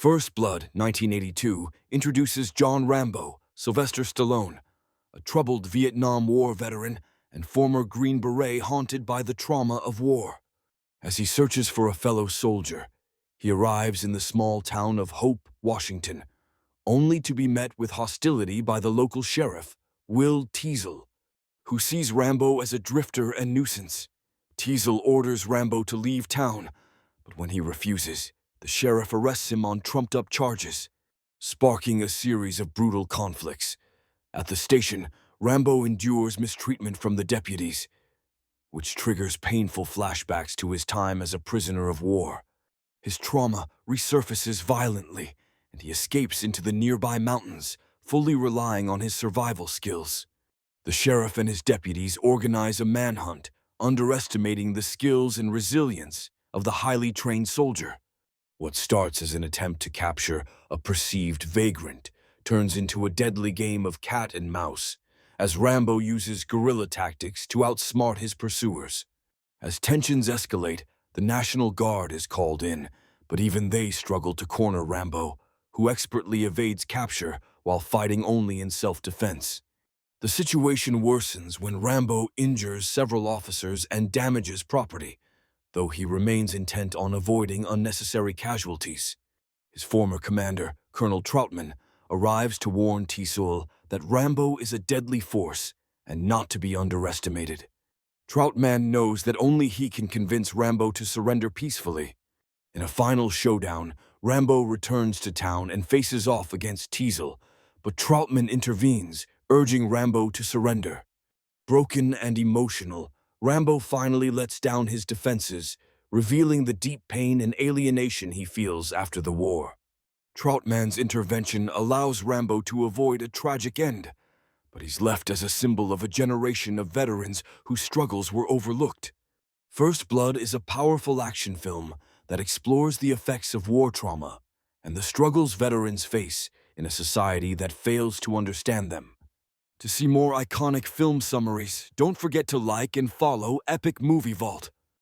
First Blood, 1982, introduces John Rambo, Sylvester Stallone, a troubled Vietnam War veteran and former Green Beret haunted by the trauma of war. As he searches for a fellow soldier, he arrives in the small town of Hope, Washington, only to be met with hostility by the local sheriff, Will Teasel, who sees Rambo as a drifter and nuisance. Teasel orders Rambo to leave town, but when he refuses, the sheriff arrests him on trumped-up charges, sparking a series of brutal conflicts. At the station, Rambo endures mistreatment from the deputies, which triggers painful flashbacks to his time as a prisoner of war. His trauma resurfaces violently, and he escapes into the nearby mountains, fully relying on his survival skills. The sheriff and his deputies organize a manhunt, underestimating the skills and resilience of the highly trained soldier. What starts as an attempt to capture a perceived vagrant turns into a deadly game of cat and mouse, as Rambo uses guerrilla tactics to outsmart his pursuers. As tensions escalate, the National Guard is called in, but even they struggle to corner Rambo, who expertly evades capture while fighting only in self-defense. The situation worsens when Rambo injures several officers and damages property, though he remains intent on avoiding unnecessary casualties. His former commander, Colonel Troutman, arrives to warn Teasel that Rambo is a deadly force and not to be underestimated. Troutman knows that only he can convince Rambo to surrender peacefully. In a final showdown, Rambo returns to town and faces off against Teasel, but Troutman intervenes, urging Rambo to surrender. Broken and emotional, Rambo finally lets down his defenses, revealing the deep pain and alienation he feels after the war. Troutman's intervention allows Rambo to avoid a tragic end, but he's left as a symbol of a generation of veterans whose struggles were overlooked. First Blood is a powerful action film that explores the effects of war trauma and the struggles veterans face in a society that fails to understand them. To see more iconic film summaries, don't forget to like and follow Epic Movie Vault.